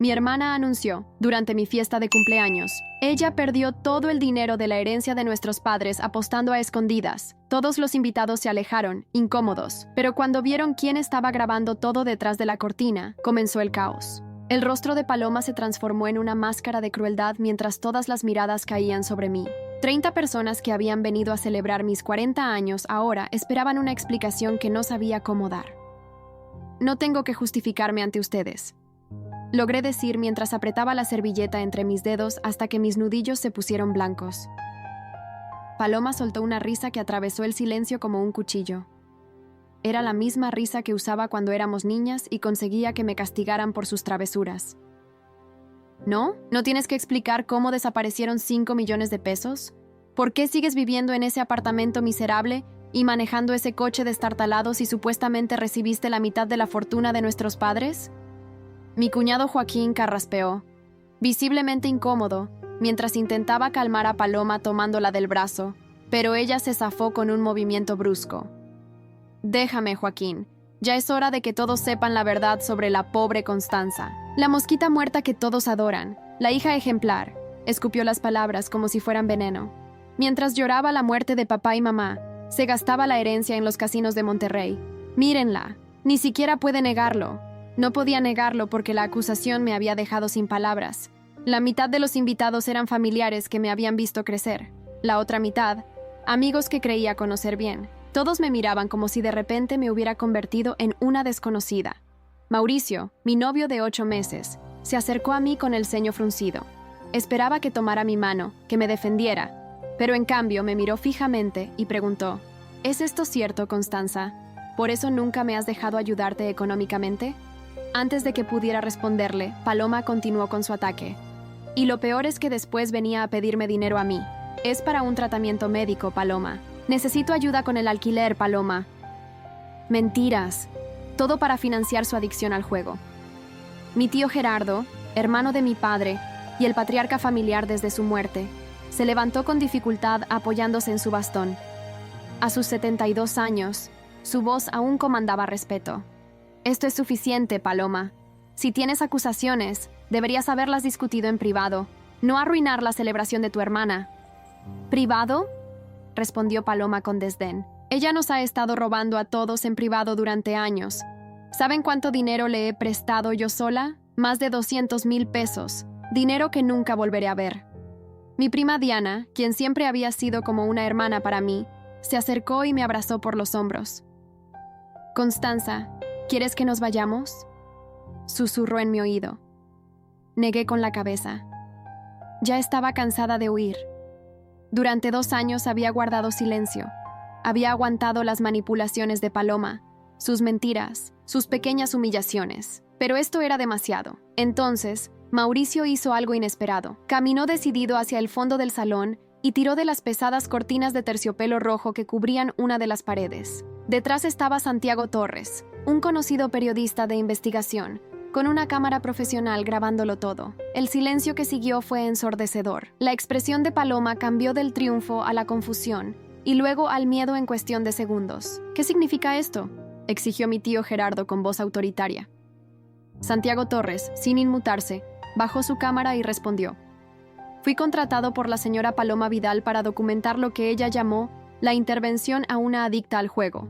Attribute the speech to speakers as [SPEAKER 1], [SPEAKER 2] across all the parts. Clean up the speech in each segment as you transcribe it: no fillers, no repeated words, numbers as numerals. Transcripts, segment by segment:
[SPEAKER 1] Mi hermana anunció, durante mi fiesta de cumpleaños, ella perdió todo el dinero de la herencia de nuestros padres apostando a escondidas. Todos los invitados se alejaron, incómodos, pero cuando vieron quién estaba grabando todo detrás de la cortina, comenzó el caos. El rostro de Paloma se transformó en una máscara de crueldad mientras todas las miradas caían sobre mí. 30 personas que habían venido a celebrar mis 40 años ahora esperaban una explicación que no sabía cómo dar. No tengo que justificarme ante ustedes, logré decir mientras apretaba la servilleta entre mis dedos hasta que mis nudillos se pusieron blancos. Paloma soltó una risa que atravesó el silencio como un cuchillo. Era la misma risa que usaba cuando éramos niñas y conseguía que me castigaran por sus travesuras. ¿No? ¿No tienes que explicar cómo desaparecieron 5 millones de pesos? ¿Por qué sigues viviendo en ese apartamento miserable y manejando ese coche destartalado si supuestamente recibiste la mitad de la fortuna de nuestros padres? Mi cuñado Joaquín carraspeó, visiblemente incómodo, mientras intentaba calmar a Paloma tomándola del brazo, pero ella se zafó con un movimiento brusco. Déjame, Joaquín. Ya es hora de que todos sepan la verdad sobre la pobre Constanza. La mosquita muerta que todos adoran, la hija ejemplar, escupió las palabras como si fueran veneno. Mientras lloraba la muerte de papá y mamá, se gastaba la herencia en los casinos de Monterrey. Mírenla, ni siquiera puede negarlo. No podía negarlo porque la acusación me había dejado sin palabras. La mitad de los invitados eran familiares que me habían visto crecer. La otra mitad, amigos que creía conocer bien. Todos me miraban como si de repente me hubiera convertido en una desconocida. Mauricio, mi novio de 8 meses, se acercó a mí con el ceño fruncido. Esperaba que tomara mi mano, que me defendiera, pero en cambio me miró fijamente y preguntó, ¿es esto cierto, Constanza? ¿Por eso nunca me has dejado ayudarte económicamente? Antes de que pudiera responderle, Paloma continuó con su ataque. Y lo peor es que después venía a pedirme dinero a mí. Es para un tratamiento médico, Paloma. Necesito ayuda con el alquiler, Paloma. Mentiras. Todo para financiar su adicción al juego. Mi tío Gerardo, hermano de mi padre, y el patriarca familiar desde su muerte, se levantó con dificultad apoyándose en su bastón. A sus 72 años, su voz aún comandaba respeto. Esto es suficiente, Paloma. Si tienes acusaciones, deberías haberlas discutido en privado, no arruinar la celebración de tu hermana. ¿Privado?, respondió Paloma con desdén. Ella nos ha estado robando a todos en privado durante años. ¿Saben cuánto dinero le he prestado yo sola? Más de 200,000 pesos, dinero que nunca volveré a ver. Mi prima Diana, quien siempre había sido como una hermana para mí, se acercó y me abrazó por los hombros. Constanza, ¿quieres que nos vayamos?, susurró en mi oído. Negué con la cabeza. Ya estaba cansada de huir. Durante 2 años había guardado silencio. Había aguantado las manipulaciones de Paloma, sus mentiras, sus pequeñas humillaciones. Pero esto era demasiado. Entonces, Mauricio hizo algo inesperado. Caminó decidido hacia el fondo del salón y tiró de las pesadas cortinas de terciopelo rojo que cubrían una de las paredes. Detrás estaba Santiago Torres, un conocido periodista de investigación, con una cámara profesional grabándolo todo. El silencio que siguió fue ensordecedor. La expresión de Paloma cambió del triunfo a la confusión y luego al miedo en cuestión de segundos. ¿Qué significa esto?, exigió mi tío Gerardo con voz autoritaria. Santiago Torres, sin inmutarse, bajó su cámara y respondió. Fui contratado por la señora Paloma Vidal para documentar lo que ella llamó la intervención a una adicta al juego.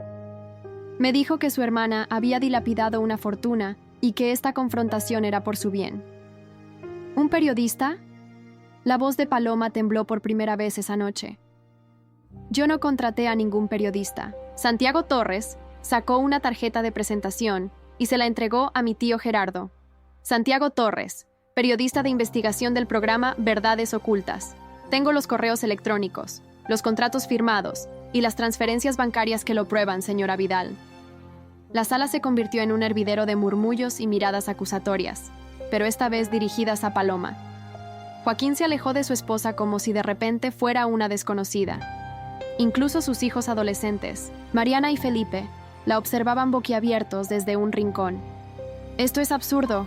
[SPEAKER 1] Me dijo que su hermana había dilapidado una fortuna y que esta confrontación era por su bien. ¿Un periodista? La voz de Paloma tembló por primera vez esa noche. Yo no contraté a ningún periodista. Santiago Torres sacó una tarjeta de presentación y se la entregó a mi tío Gerardo. Santiago Torres, periodista de investigación del programa Verdades Ocultas. Tengo los correos electrónicos, los contratos firmados y las transferencias bancarias que lo prueban, señora Vidal. La sala se convirtió en un hervidero de murmullos y miradas acusatorias, pero esta vez dirigidas a Paloma. Joaquín se alejó de su esposa como si de repente fuera una desconocida. Incluso sus hijos adolescentes, Mariana y Felipe, la observaban boquiabiertos desde un rincón. «Esto es absurdo».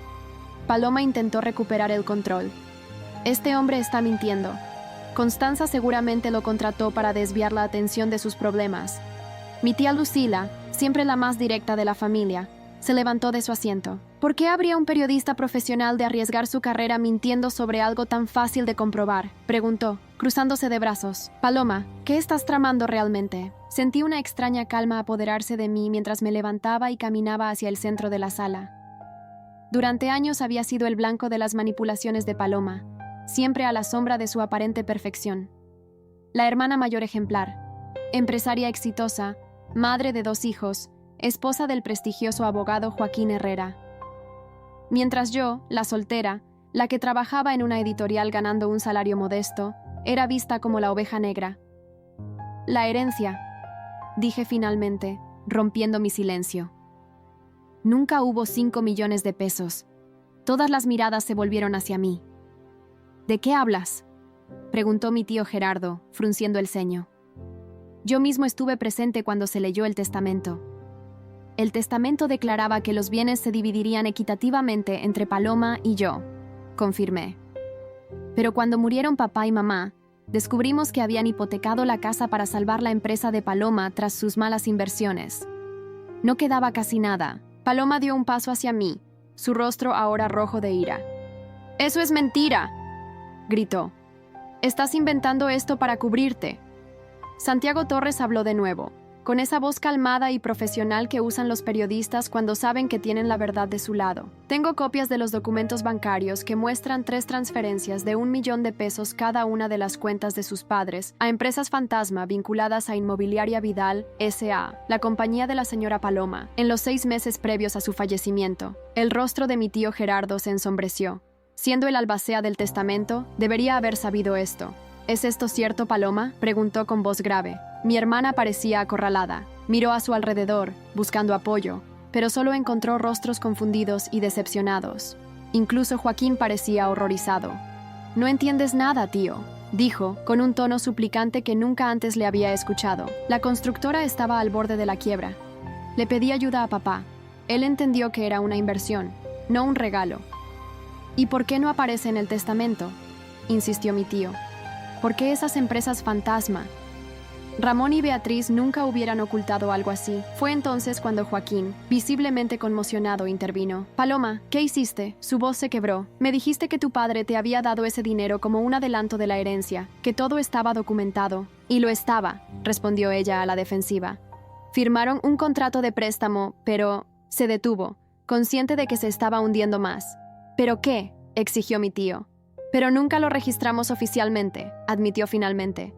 [SPEAKER 1] Paloma intentó recuperar el control. «Este hombre está mintiendo. Constanza seguramente lo contrató para desviar la atención de sus problemas. Mi tía Lucila, siempre la más directa de la familia, Se levantó de su asiento. ¿Por qué habría un periodista profesional de arriesgar su carrera mintiendo sobre algo tan fácil de comprobar? Preguntó, cruzándose de brazos. Paloma, ¿qué estás tramando realmente? Sentí una extraña calma apoderarse de mí mientras me levantaba y caminaba hacia el centro de la sala. Durante años había sido el blanco de las manipulaciones de Paloma, siempre a la sombra de su aparente perfección. La hermana mayor ejemplar, empresaria exitosa, madre de 2 hijos, esposa del prestigioso abogado Joaquín Herrera. Mientras yo, la soltera, la que trabajaba en una editorial ganando un salario modesto, era vista como la oveja negra. La herencia, dije finalmente, rompiendo mi silencio. Nunca hubo 5 millones de pesos. Todas las miradas se volvieron hacia mí. ¿De qué hablas?, preguntó mi tío Gerardo, frunciendo el ceño. Yo mismo estuve presente cuando se leyó el testamento. El testamento declaraba que los bienes se dividirían equitativamente entre Paloma y yo, confirmé. Pero cuando murieron papá y mamá, descubrimos que habían hipotecado la casa para salvar la empresa de Paloma tras sus malas inversiones. No quedaba casi nada. Paloma dio un paso hacia mí, su rostro ahora rojo de ira. «¡Eso es mentira!», gritó. «Estás inventando esto para cubrirte». Santiago Torres habló de nuevo, con esa voz calmada y profesional que usan los periodistas cuando saben que tienen la verdad de su lado. Tengo copias de los documentos bancarios que muestran 3 transferencias de $1 millón cada una de las cuentas de sus padres a empresas fantasma vinculadas a Inmobiliaria Vidal S.A., la compañía de la señora Paloma, en los 6 meses previos a su fallecimiento. El rostro de mi tío Gerardo se ensombreció. Siendo el albacea del testamento, debería haber sabido esto. ¿Es esto cierto, Paloma?, preguntó con voz grave. Mi hermana parecía acorralada. Miró a su alrededor, buscando apoyo, pero solo encontró rostros confundidos y decepcionados. Incluso Joaquín parecía horrorizado. «No entiendes nada, tío», dijo, con un tono suplicante que nunca antes le había escuchado. La constructora estaba al borde de la quiebra. Le pedí ayuda a papá. Él entendió que era una inversión, no un regalo. «¿Y por qué no aparece en el testamento?», insistió mi tío. «¿Por qué esas empresas fantasma?». Ramón y Beatriz nunca hubieran ocultado algo así. Fue entonces cuando Joaquín, visiblemente conmocionado, intervino. «Paloma, ¿qué hiciste?». Su voz se quebró. «Me dijiste que tu padre te había dado ese dinero como un adelanto de la herencia, que todo estaba documentado». «Y lo estaba», respondió ella a la defensiva. «Firmaron un contrato de préstamo, pero…». Se detuvo, consciente de que se estaba hundiendo más. «¿Pero qué?», exigió mi tío. «Pero nunca lo registramos oficialmente», admitió finalmente.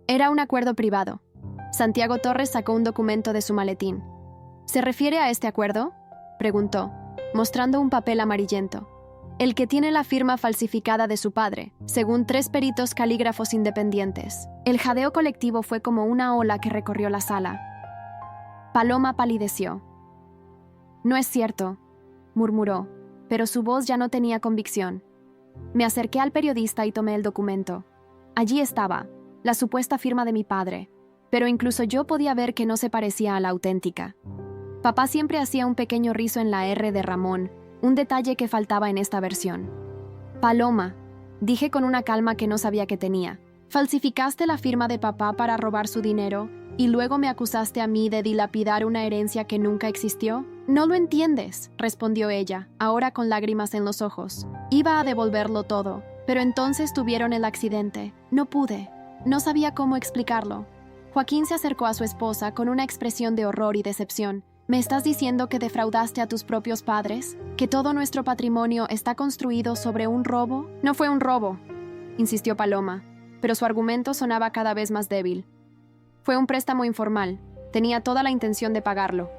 [SPEAKER 1] «Era un acuerdo privado». Santiago Torres sacó un documento de su maletín. «¿Se refiere a este acuerdo?», preguntó, mostrando un papel amarillento. «El que tiene la firma falsificada de su padre, según 3 peritos calígrafos independientes». El jadeo colectivo fue como una ola que recorrió la sala. Paloma palideció. «No es cierto», murmuró, pero su voz ya no tenía convicción. Me acerqué al periodista y tomé el documento. Allí estaba, la supuesta firma de mi padre, pero incluso yo podía ver que no se parecía a la auténtica. Papá siempre hacía un pequeño rizo en la R de Ramón, un detalle que faltaba en esta versión. «Paloma», dije con una calma que no sabía que tenía, «falsificaste la firma de papá para robar su dinero y luego me acusaste a mí de dilapidar una herencia que nunca existió». «No lo entiendes», respondió ella, ahora con lágrimas en los ojos. «Iba a devolverlo todo, pero entonces tuvieron el accidente. No pude. No sabía cómo explicarlo». Joaquín se acercó a su esposa con una expresión de horror y decepción. «¿Me estás diciendo que defraudaste a tus propios padres? ¿Que todo nuestro patrimonio está construido sobre un robo?» «No fue un robo», insistió Paloma, pero su argumento sonaba cada vez más débil. «Fue un préstamo informal. Tenía toda la intención de pagarlo.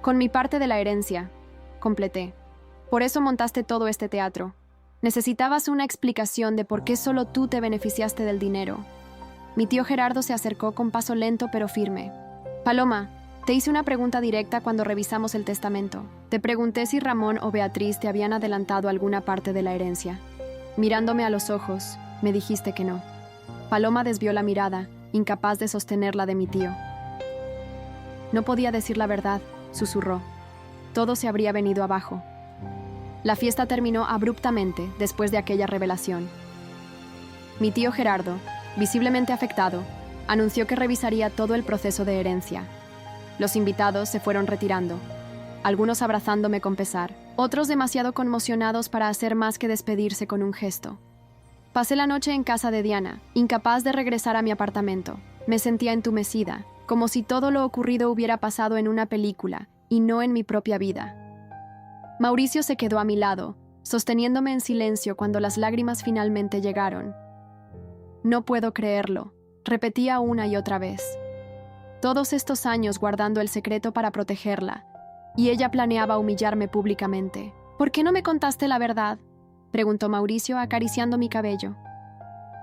[SPEAKER 1] Con mi parte de la herencia», completé. «Por eso montaste todo este teatro. Necesitabas una explicación de por qué solo tú te beneficiaste del dinero». Mi tío Gerardo se acercó con paso lento pero firme. «Paloma, te hice una pregunta directa cuando revisamos el testamento. Te pregunté si Ramón o Beatriz te habían adelantado alguna parte de la herencia. Mirándome a los ojos, me dijiste que no». Paloma desvió la mirada, incapaz de sostener la de mi tío. «No podía decir la verdad», susurró. «Todo se habría venido abajo». La fiesta terminó abruptamente después de aquella revelación. Mi tío Gerardo, visiblemente afectado, anunció que revisaría todo el proceso de herencia. Los invitados se fueron retirando. algunos abrazándome con pesar, otros demasiado conmocionados para hacer más que despedirse con un gesto. Pasé la noche en casa de Diana, incapaz de regresar a mi apartamento. Me sentía entumecida, como si todo lo ocurrido hubiera pasado en una película y no en mi propia vida. Mauricio se quedó a mi lado, sosteniéndome en silencio cuando las lágrimas finalmente llegaron. No puedo creerlo, repetía una y otra vez. Todos estos años guardando el secreto para protegerla, y ella planeaba humillarme públicamente. ¿Por qué no me contaste la verdad?, preguntó Mauricio acariciando mi cabello.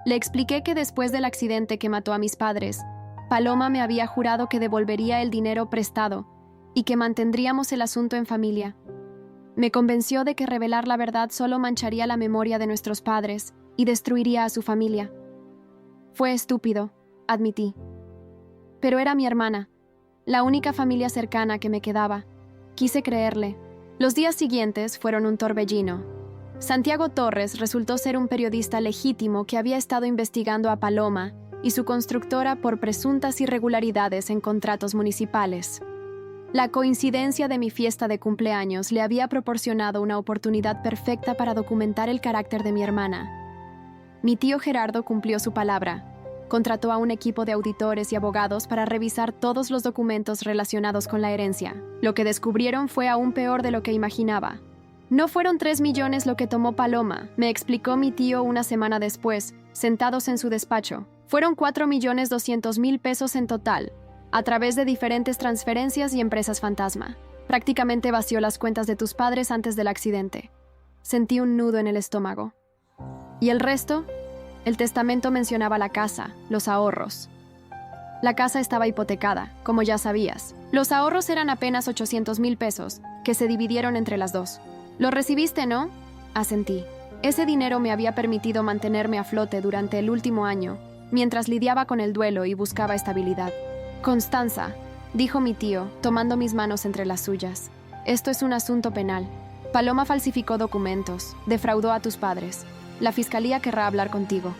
[SPEAKER 1] Le expliqué que después del accidente que mató a mis padres, Paloma me había jurado que devolvería el dinero prestado y que mantendríamos el asunto en familia. Me convenció de que revelar la verdad solo mancharía la memoria de nuestros padres y destruiría a su familia. Fue estúpido, admití. Pero era mi hermana, la única familia cercana que me quedaba. Quise creerle. Los días siguientes fueron un torbellino. Santiago Torres resultó ser un periodista legítimo que había estado investigando a Paloma y su constructora por presuntas irregularidades en contratos municipales. La coincidencia de mi fiesta de cumpleaños le había proporcionado una oportunidad perfecta para documentar el carácter de mi hermana. Mi tío Gerardo cumplió su palabra. Contrató a un equipo de auditores y abogados para revisar todos los documentos relacionados con la herencia. Lo que descubrieron fue aún peor de lo que imaginaba. No fueron 3 millones lo que tomó Paloma, me explicó mi tío una semana después, sentados en su despacho. Fueron 4.200.000 pesos en total, a través de diferentes transferencias y empresas fantasma. Prácticamente vació las cuentas de tus padres antes del accidente. Sentí un nudo en el estómago. ¿Y el resto? El testamento mencionaba la casa, los ahorros. La casa estaba hipotecada, como ya sabías. Los ahorros eran apenas 800.000 pesos, que se dividieron entre las dos. ¿Lo recibiste, no? Asentí. Ese dinero me había permitido mantenerme a flote durante el último año, mientras lidiaba con el duelo y buscaba estabilidad. Constanza, dijo mi tío, tomando mis manos entre las suyas. Esto es un asunto penal. Paloma falsificó documentos, defraudó a tus padres. La fiscalía querrá hablar contigo.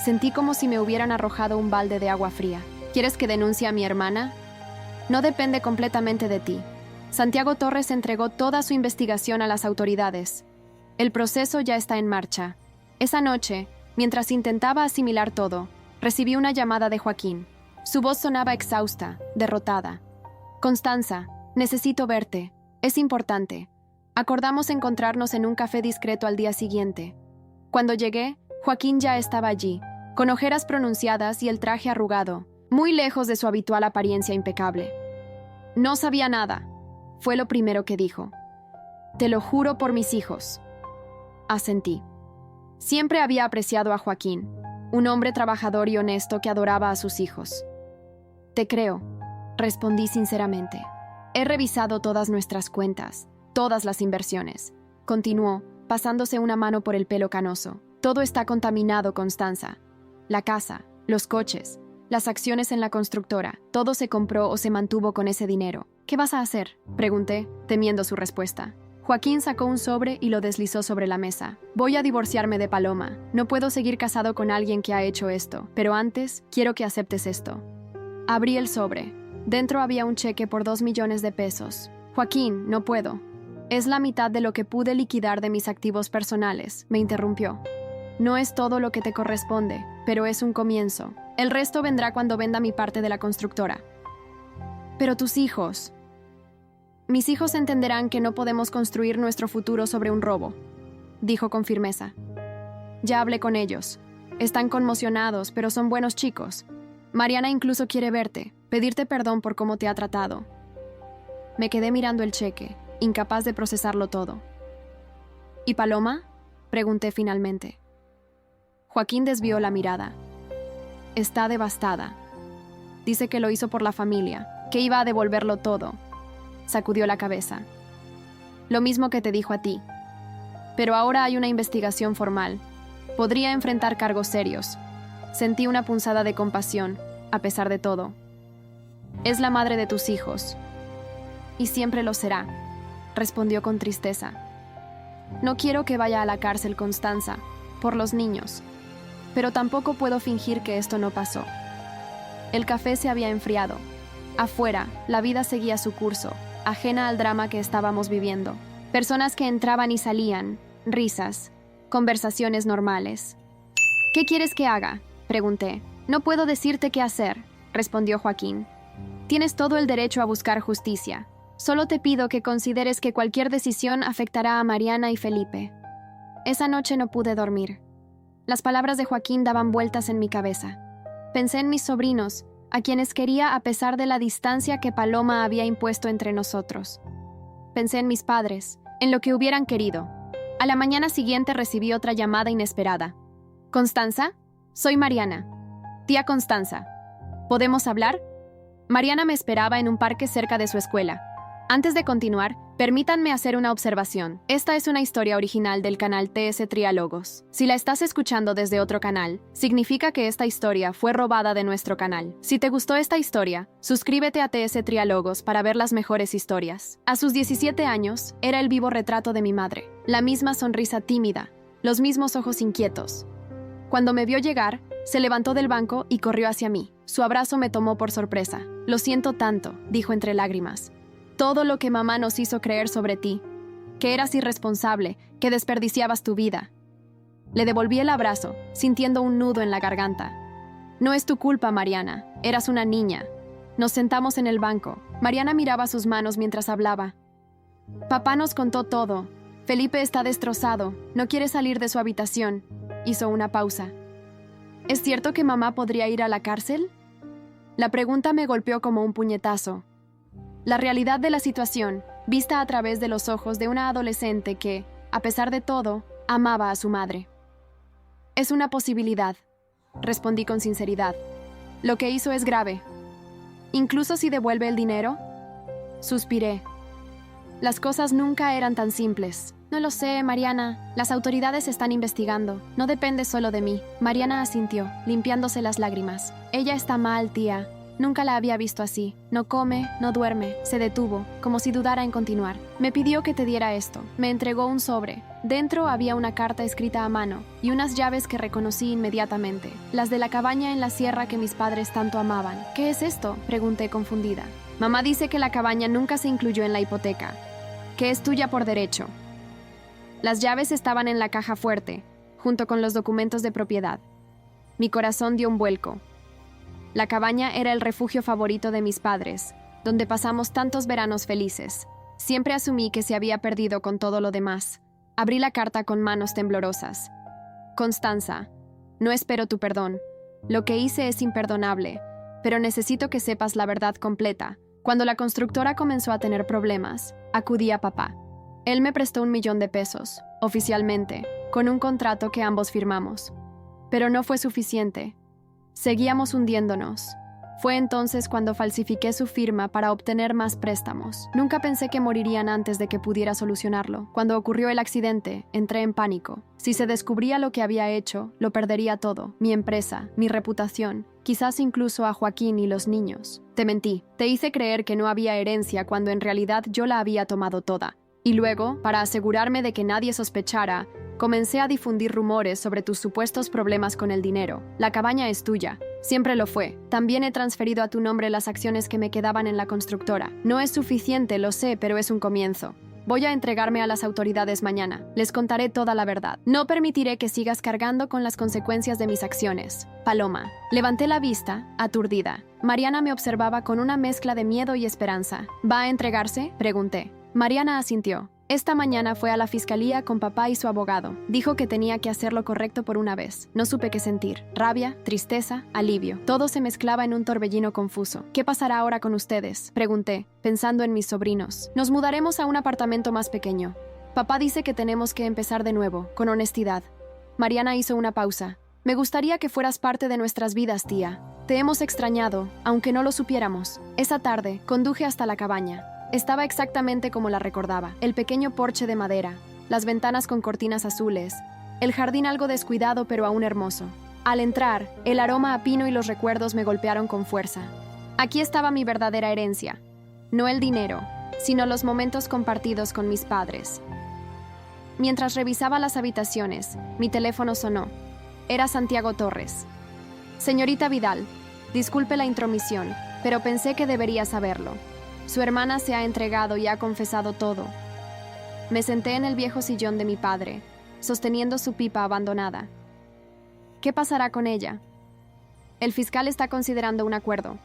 [SPEAKER 1] Sentí como si me hubieran arrojado un balde de agua fría. ¿Quieres que denuncie a mi hermana? No depende completamente de ti. Santiago Torres entregó toda su investigación a las autoridades. El proceso ya está en marcha. Esa noche, mientras intentaba asimilar todo, recibí una llamada de Joaquín. Su voz sonaba exhausta, derrotada. Constanza, necesito verte. Es importante. Acordamos encontrarnos en un café discreto al día siguiente. Cuando llegué, Joaquín ya estaba allí, con ojeras pronunciadas y el traje arrugado, muy lejos de su habitual apariencia impecable. No sabía nada, fue lo primero que dijo. Te lo juro por mis hijos. Asentí. Siempre había apreciado a Joaquín, un hombre trabajador y honesto que adoraba a sus hijos. Te creo, respondí sinceramente. He revisado todas nuestras cuentas, todas las inversiones. Continuó, pasándose una mano por el pelo canoso. Todo está contaminado, Constanza. La casa, los coches, las acciones en la constructora, todo se compró o se mantuvo con ese dinero. ¿Qué vas a hacer?, pregunté, temiendo su respuesta. Joaquín sacó un sobre y lo deslizó sobre la mesa. Voy a divorciarme de Paloma. No puedo seguir casado con alguien que ha hecho esto, pero antes quiero que aceptes esto. Abrí el sobre. Dentro había un cheque por 2 millones de pesos. Joaquín, no puedo. Es la mitad de lo que pude liquidar de mis activos personales, me interrumpió. No es todo lo que te corresponde, pero es un comienzo. El resto vendrá cuando venda mi parte de la constructora. Pero tus hijos... Mis hijos entenderán que no podemos construir nuestro futuro sobre un robo, dijo con firmeza. Ya hablé con ellos. Están conmocionados, pero son buenos chicos. Mariana incluso quiere verte, pedirte perdón por cómo te ha tratado. Me quedé mirando el cheque, incapaz de procesarlo todo. ¿Y Paloma?, pregunté finalmente. Joaquín desvió la mirada. Está devastada. Dice que lo hizo por la familia, que iba a devolverlo todo. Sacudió la cabeza. Lo mismo que te dijo a ti. Pero ahora hay una investigación formal. Podría enfrentar cargos serios. Sentí una punzada de compasión, a pesar de todo. Es la madre de tus hijos. Y siempre lo será, respondió con tristeza. No quiero que vaya a la cárcel, Constanza, por los niños. Pero tampoco puedo fingir que esto no pasó. El café se había enfriado. Afuera, la vida seguía su curso, ajena al drama que estábamos viviendo. Personas que entraban y salían, risas, conversaciones normales. ¿Qué quieres que haga?, pregunté. No puedo decirte qué hacer, respondió Joaquín. Tienes todo el derecho a buscar justicia. Solo te pido que consideres que cualquier decisión afectará a Mariana y Felipe. Esa noche no pude dormir. Las palabras de Joaquín daban vueltas en mi cabeza. Pensé en mis sobrinos, a quienes quería a pesar de la distancia que Paloma había impuesto entre nosotros. Pensé en mis padres, en lo que hubieran querido. A la mañana siguiente recibí otra llamada inesperada. «¿Constanza? Soy Mariana. Tía Constanza. ¿Podemos hablar?» Mariana me esperaba en un parque cerca de su escuela. Antes de continuar, permítanme hacer una observación. Esta es una historia original del canal TS Triálogos. Si la estás escuchando desde otro canal, significa que esta historia fue robada de nuestro canal. Si te gustó esta historia, suscríbete a TS Triálogos para ver las mejores historias. A sus 17 años, era el vivo retrato de mi madre. La misma sonrisa tímida, los mismos ojos inquietos. Cuando me vio llegar, se levantó del banco y corrió hacia mí. Su abrazo me tomó por sorpresa. «Lo siento tanto», dijo entre lágrimas. «Todo lo que mamá nos hizo creer sobre ti, que eras irresponsable, que desperdiciabas tu vida». Le devolví el abrazo, sintiendo un nudo en la garganta. «No es tu culpa, Mariana. Eras una niña». Nos sentamos en el banco. Mariana miraba sus manos mientras hablaba. «Papá nos contó todo. Felipe está destrozado. No quiere salir de su habitación». Hizo una pausa. «¿Es cierto que mamá podría ir a la cárcel?». La pregunta me golpeó como un puñetazo. La realidad de la situación, vista a través de los ojos de una adolescente que, a pesar de todo, amaba a su madre. «Es una posibilidad», respondí con sinceridad. «Lo que hizo es grave. ¿Incluso si devuelve el dinero?». Suspiré. Las cosas nunca eran tan simples. «No lo sé, Mariana. Las autoridades están investigando. No depende solo de mí». Mariana asintió, limpiándose las lágrimas. «Ella está mal, tía. Nunca la había visto así. No come, no duerme». Se detuvo, como si dudara en continuar. «Me pidió que te diera esto». Me entregó un sobre. Dentro había una carta escrita a mano y unas llaves que reconocí inmediatamente. Las de la cabaña en la sierra que mis padres tanto amaban. «¿Qué es esto?», pregunté confundida. «Mamá dice que la cabaña nunca se incluyó en la hipoteca, que es tuya por derecho». Las llaves estaban en la caja fuerte, junto con los documentos de propiedad. Mi corazón dio un vuelco. La cabaña era el refugio favorito de mis padres, donde pasamos tantos veranos felices. Siempre asumí que se había perdido con todo lo demás. Abrí la carta con manos temblorosas. «Constanza, no espero tu perdón. Lo que hice es imperdonable, pero necesito que sepas la verdad completa. Cuando la constructora comenzó a tener problemas, acudí a papá. Él me prestó 1,000,000 de pesos, oficialmente, con un contrato que ambos firmamos. Pero no fue suficiente. Seguíamos hundiéndonos. Fue entonces cuando falsifiqué su firma para obtener más préstamos. Nunca pensé que morirían antes de que pudiera solucionarlo. Cuando ocurrió el accidente, entré en pánico. Si se descubría lo que había hecho, lo perdería todo. Mi empresa, mi reputación, quizás incluso a Joaquín y los niños. Te mentí. Te hice creer que no había herencia cuando en realidad yo la había tomado toda. Y luego, para asegurarme de que nadie sospechara, comencé a difundir rumores sobre tus supuestos problemas con el dinero. La cabaña es tuya. Siempre lo fue. También he transferido a tu nombre las acciones que me quedaban en la constructora. No es suficiente, lo sé, pero es un comienzo. Voy a entregarme a las autoridades mañana. Les contaré toda la verdad. No permitiré que sigas cargando con las consecuencias de mis acciones. Paloma. Levanté la vista, aturdida. Mariana me observaba con una mezcla de miedo y esperanza. ¿Va a entregarse?, pregunté. Mariana asintió. Esta mañana fue a la fiscalía con papá y su abogado. Dijo que tenía que hacer lo correcto por una vez. No supe qué sentir. Rabia, tristeza, alivio. Todo se mezclaba en un torbellino confuso. ¿Qué pasará ahora con ustedes?, pregunté, pensando en mis sobrinos. Nos mudaremos a un apartamento más pequeño. Papá dice que tenemos que empezar de nuevo, con honestidad. Mariana hizo una pausa. Me gustaría que fueras parte de nuestras vidas, tía. Te hemos extrañado, aunque no lo supiéramos. Esa tarde, conduje hasta la cabaña. Estaba exactamente como la recordaba. El pequeño porche de madera, las ventanas con cortinas azules, el jardín algo descuidado pero aún hermoso. Al entrar, el aroma a pino y los recuerdos me golpearon con fuerza. Aquí estaba mi verdadera herencia. No el dinero, sino los momentos compartidos con mis padres. Mientras revisaba las habitaciones, mi teléfono sonó. Era Santiago Torres. «Señorita Vidal, disculpe la intromisión, pero pensé que debería saberlo. Su hermana se ha entregado y ha confesado todo. Me senté en el viejo sillón de mi padre, sosteniendo su pipa abandonada. ¿Qué pasará con ella? El fiscal está considerando un acuerdo,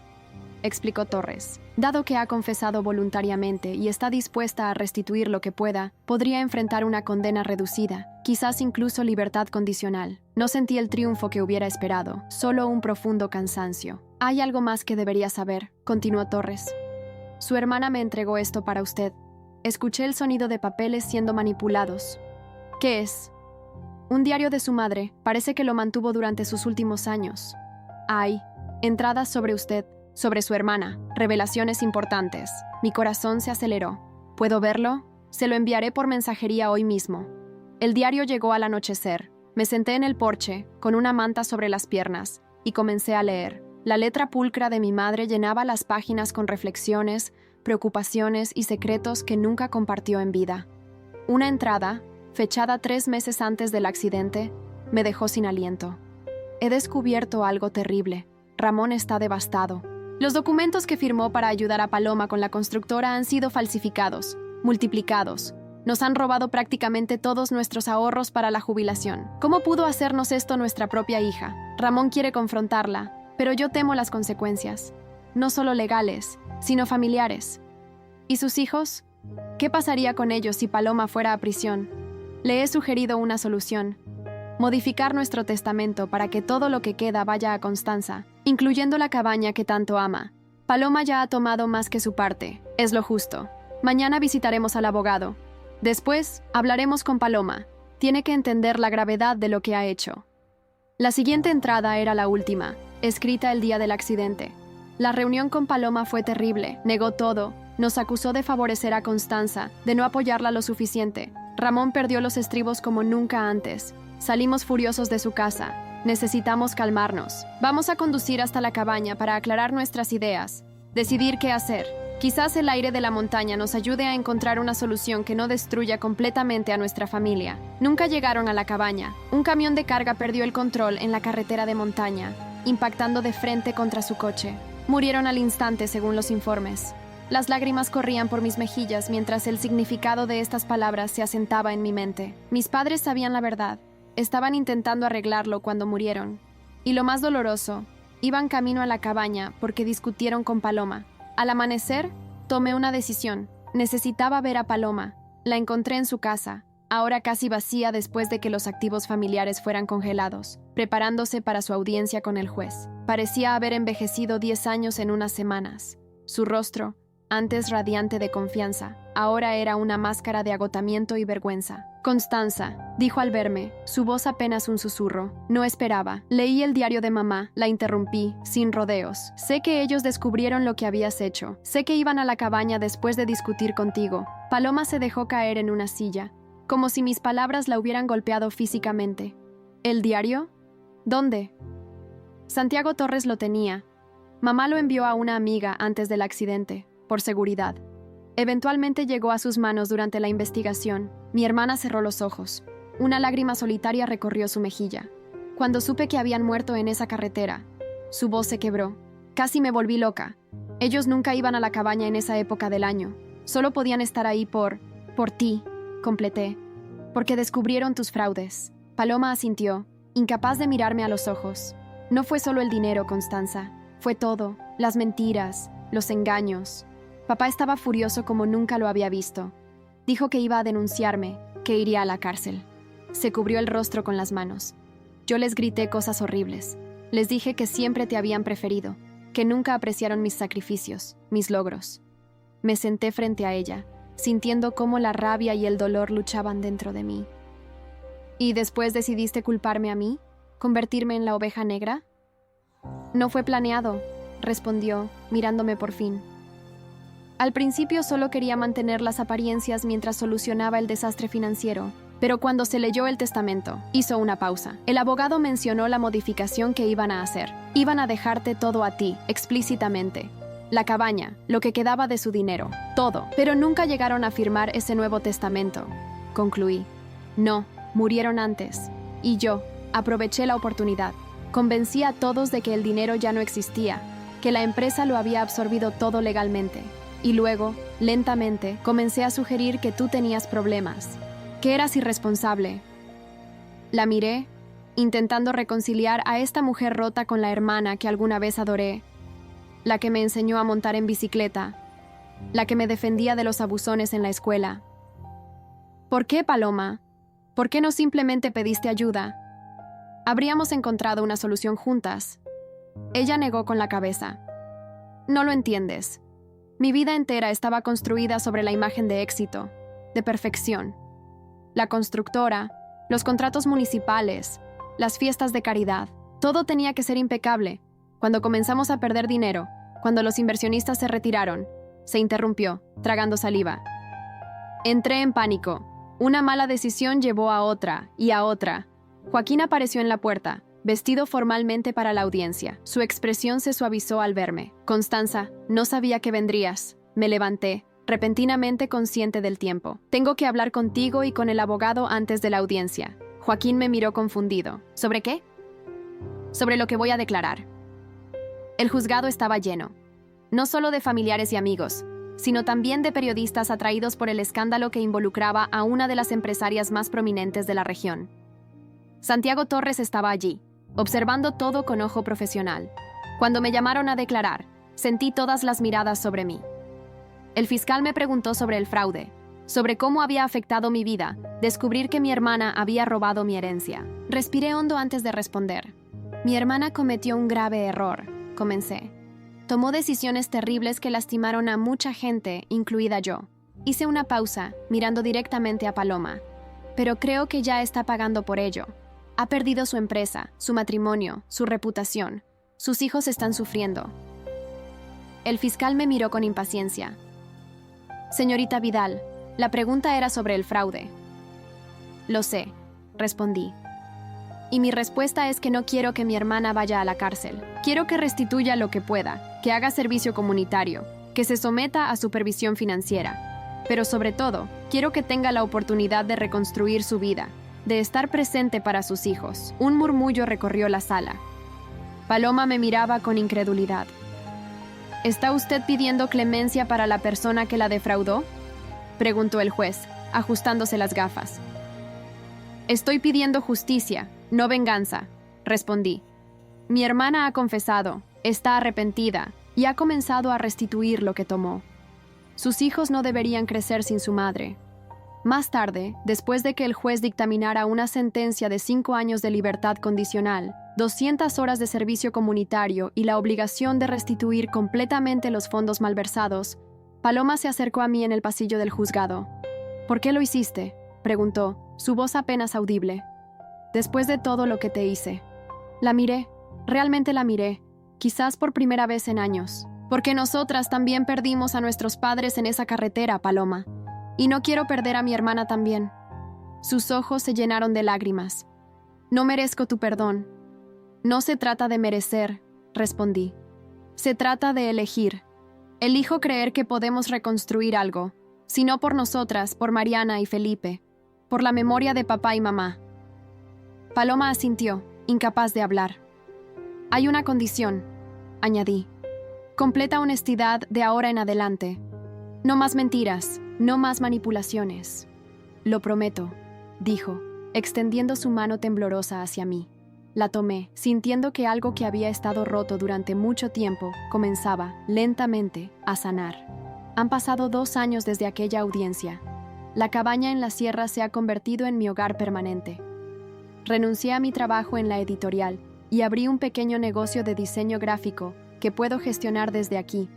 [SPEAKER 1] explicó Torres. Dado que ha confesado voluntariamente y está dispuesta a restituir lo que pueda, podría enfrentar una condena reducida, quizás incluso libertad condicional. No sentí el triunfo que hubiera esperado, solo un profundo cansancio. Hay algo más que debería saber, continuó Torres. Su hermana me entregó esto para usted. Escuché el sonido de papeles siendo manipulados. ¿Qué es? Un diario de su madre. Parece que lo mantuvo durante sus últimos años. Hay entradas sobre usted, sobre su hermana, revelaciones importantes. Mi corazón se aceleró. ¿Puedo verlo? Se lo enviaré por mensajería hoy mismo. El diario llegó al anochecer. Me senté en el porche, con una manta sobre las piernas, y comencé a leer. La letra pulcra de mi madre llenaba las páginas con reflexiones, preocupaciones y secretos que nunca compartió en vida. Una entrada, fechada 3 meses antes del accidente, me dejó sin aliento. He descubierto algo terrible. Ramón está devastado. Los documentos que firmó para ayudar a Paloma con la constructora han sido falsificados, multiplicados. Nos han robado prácticamente todos nuestros ahorros para la jubilación. ¿Cómo pudo hacernos esto nuestra propia hija? Ramón quiere confrontarla, pero yo temo las consecuencias. No solo legales, sino familiares. ¿Y sus hijos? ¿Qué pasaría con ellos si Paloma fuera a prisión? Le he sugerido una solución. Modificar nuestro testamento para que todo lo que queda vaya a Constanza, incluyendo la cabaña que tanto ama. Paloma ya ha tomado más que su parte. Es lo justo. Mañana visitaremos al abogado. Después, hablaremos con Paloma. Tiene que entender la gravedad de lo que ha hecho. La siguiente entrada era la última, escrita el día del accidente. La reunión con Paloma fue terrible. Negó todo. Nos acusó de favorecer a Constanza, de no apoyarla lo suficiente. Ramón perdió los estribos como nunca antes. Salimos furiosos de su casa. Necesitamos calmarnos. Vamos a conducir hasta la cabaña para aclarar nuestras ideas. Decidir qué hacer. Quizás el aire de la montaña nos ayude a encontrar una solución que no destruya completamente a nuestra familia. Nunca llegaron a la cabaña. Un camión de carga perdió el control en la carretera de montaña, impactando de frente contra su coche. Murieron al instante, según los informes. Las lágrimas corrían por mis mejillas mientras el significado de estas palabras se asentaba en mi mente. Mis padres sabían la verdad. Estaban intentando arreglarlo cuando murieron. Y lo más doloroso, iban camino a la cabaña porque discutieron con Paloma. Al amanecer, tomé una decisión. Necesitaba ver a Paloma. La encontré en su casa, ahora casi vacía después de que los activos familiares fueran congelados, preparándose para su audiencia con el juez. Parecía haber envejecido 10 años en unas semanas. Su rostro, antes radiante de confianza, ahora era una máscara de agotamiento y vergüenza. Constanza, dijo al verme, su voz apenas un susurro. No esperaba. Leí el diario de mamá, la interrumpí, sin rodeos. Sé que ellos descubrieron lo que habías hecho. Sé que iban a la cabaña después de discutir contigo. Paloma se dejó caer en una silla, como si mis palabras la hubieran golpeado físicamente. ¿El diario? ¿Dónde? Santiago Torres lo tenía. Mamá lo envió a una amiga antes del accidente, por seguridad. Eventualmente llegó a sus manos durante la investigación. Mi hermana cerró los ojos. Una lágrima solitaria recorrió su mejilla. Cuando supe que habían muerto en esa carretera, su voz se quebró. Casi me volví loca. Ellos nunca iban a la cabaña en esa época del año. Solo podían estar ahí por ti, completé. Porque descubrieron tus fraudes. Paloma asintió, incapaz de mirarme a los ojos. No fue solo el dinero, Constanza. Fue todo. Las mentiras, los engaños. Papá estaba furioso como nunca lo había visto. Dijo que iba a denunciarme, que iría a la cárcel. Se cubrió el rostro con las manos. Yo les grité cosas horribles. Les dije que siempre te habían preferido, que nunca apreciaron mis sacrificios, mis logros. Me senté frente a ella, sintiendo cómo la rabia y el dolor luchaban dentro de mí. ¿Y después decidiste culparme a mí? ¿Convertirme en la oveja negra? No fue planeado, respondió, mirándome por fin. Al principio solo quería mantener las apariencias mientras solucionaba el desastre financiero, pero cuando se leyó el testamento, hizo una pausa. El abogado mencionó la modificación que iban a hacer. Iban a dejarte todo a ti, explícitamente. La cabaña, lo que quedaba de su dinero, todo. Pero nunca llegaron a firmar ese nuevo testamento. Concluí. No, murieron antes. Y yo, aproveché la oportunidad. Convencí a todos de que el dinero ya no existía, que la empresa lo había absorbido todo legalmente. Y luego, lentamente, comencé a sugerir que tú tenías problemas, que eras irresponsable. La miré, intentando reconciliar a esta mujer rota con la hermana que alguna vez adoré, la que me enseñó a montar en bicicleta, la que me defendía de los abusones en la escuela. ¿Por qué, Paloma? ¿Por qué no simplemente pediste ayuda? Habríamos encontrado una solución juntas. Ella negó con la cabeza. No lo entiendes. Mi vida entera estaba construida sobre la imagen de éxito, de perfección. La constructora, los contratos municipales, las fiestas de caridad, todo tenía que ser impecable. Cuando comenzamos a perder dinero, cuando los inversionistas se retiraron, se interrumpió, tragando saliva. Entré en pánico. Una mala decisión llevó a otra y a otra. Joaquín apareció en la puerta, vestido formalmente para la audiencia. Su expresión se suavizó al verme. Constanza, no sabía que vendrías. Me levanté, repentinamente consciente del tiempo. Tengo que hablar contigo y con el abogado antes de la audiencia. Joaquín me miró confundido. ¿Sobre qué? Sobre lo que voy a declarar. El juzgado estaba lleno, no solo de familiares y amigos, sino también de periodistas atraídos por el escándalo que involucraba a una de las empresarias más prominentes de la región. Santiago Torres estaba allí, observando todo con ojo profesional. Cuando me llamaron a declarar, sentí todas las miradas sobre mí. El fiscal me preguntó sobre el fraude, sobre cómo había afectado mi vida, descubrir que mi hermana había robado mi herencia. Respiré hondo antes de responder. Mi hermana cometió un grave error, comencé. Tomó decisiones terribles que lastimaron a mucha gente, incluida yo. Hice una pausa, mirando directamente a Paloma. Pero creo que ya está pagando por ello. Ha perdido su empresa, su matrimonio, su reputación. Sus hijos están sufriendo. El fiscal me miró con impaciencia. Señorita Vidal, la pregunta era sobre el fraude. Lo sé, respondí. Y mi respuesta es que no quiero que mi hermana vaya a la cárcel. Quiero que restituya lo que pueda, que haga servicio comunitario, que se someta a supervisión financiera. Pero sobre todo, quiero que tenga la oportunidad de reconstruir su vida, de estar presente para sus hijos. Un murmullo recorrió la sala. Paloma me miraba con incredulidad. ¿Está usted pidiendo clemencia para la persona que la defraudó?, preguntó el juez, ajustándose las gafas. Estoy pidiendo justicia, no venganza, respondí. Mi hermana ha confesado, está arrepentida y ha comenzado a restituir lo que tomó. Sus hijos no deberían crecer sin su madre. Más tarde, después de que el juez dictaminara una sentencia de 5 años de libertad condicional, 200 horas de servicio comunitario y la obligación de restituir completamente los fondos malversados, Paloma se acercó a mí en el pasillo del juzgado. ¿Por qué lo hiciste?, preguntó, su voz apenas audible. Después de todo lo que te hice. La miré, realmente la miré, quizás por primera vez en años. Porque nosotras también perdimos a nuestros padres en esa carretera, Paloma. Y no quiero perder a mi hermana también. Sus ojos se llenaron de lágrimas. No merezco tu perdón. No se trata de merecer, respondí. Se trata de elegir. Elijo creer que podemos reconstruir algo, si no por nosotras, por Mariana y Felipe, por la memoria de papá y mamá. Paloma asintió, incapaz de hablar. Hay una condición, añadí. Completa honestidad de ahora en adelante. No más mentiras, no más manipulaciones. Lo prometo, dijo, extendiendo su mano temblorosa hacia mí. La tomé, sintiendo que algo que había estado roto durante mucho tiempo comenzaba, lentamente, a sanar. Han pasado 2 años desde aquella audiencia. La cabaña en la sierra se ha convertido en mi hogar permanente. Renuncié a mi trabajo en la editorial y abrí un pequeño negocio de diseño gráfico que puedo gestionar desde aquí,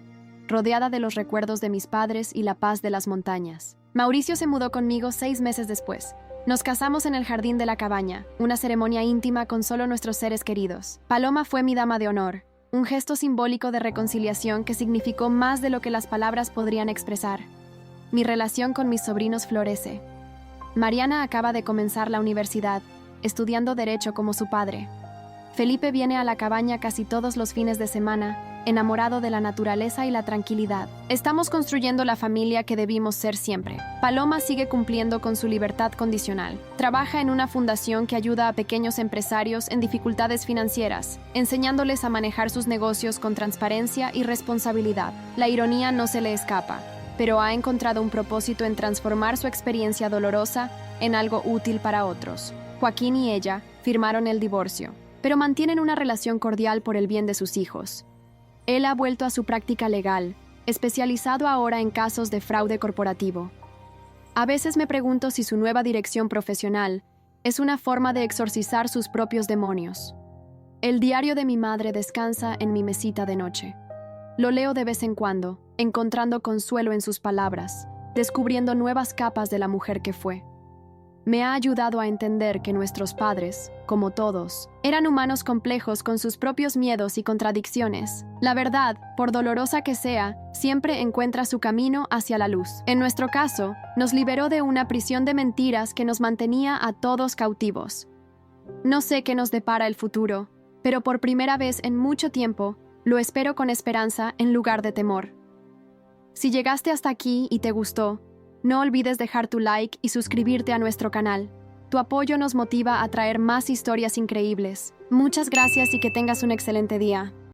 [SPEAKER 1] rodeada de los recuerdos de mis padres y la paz de las montañas. Mauricio se mudó conmigo 6 meses después. Nos casamos en el jardín de la cabaña, una ceremonia íntima con solo nuestros seres queridos. Paloma fue mi dama de honor, un gesto simbólico de reconciliación que significó más de lo que las palabras podrían expresar. Mi relación con mis sobrinos florece. Mariana acaba de comenzar la universidad, estudiando Derecho como su padre. Felipe viene a la cabaña casi todos los fines de semana enamorado de la naturaleza y la tranquilidad. Estamos construyendo la familia que debimos ser siempre. Paloma sigue cumpliendo con su libertad condicional. Trabaja en una fundación que ayuda a pequeños empresarios en dificultades financieras, enseñándoles a manejar sus negocios con transparencia y responsabilidad. La ironía no se le escapa, pero ha encontrado un propósito en transformar su experiencia dolorosa en algo útil para otros. Joaquín y ella firmaron el divorcio, pero mantienen una relación cordial por el bien de sus hijos. Él ha vuelto a su práctica legal, especializado ahora en casos de fraude corporativo. A veces me pregunto si su nueva dirección profesional es una forma de exorcizar sus propios demonios. El diario de mi madre descansa en mi mesita de noche. Lo leo de vez en cuando, encontrando consuelo en sus palabras, descubriendo nuevas capas de la mujer que fue. Me ha ayudado a entender que nuestros padres, como todos, eran humanos complejos con sus propios miedos y contradicciones. La verdad, por dolorosa que sea, siempre encuentra su camino hacia la luz. En nuestro caso, nos liberó de una prisión de mentiras que nos mantenía a todos cautivos. No sé qué nos depara el futuro, pero por primera vez en mucho tiempo, lo espero con esperanza en lugar de temor. Si llegaste hasta aquí y te gustó, no olvides dejar tu like y suscribirte a nuestro canal. Tu apoyo nos motiva a traer más historias increíbles. Muchas gracias y que tengas un excelente día.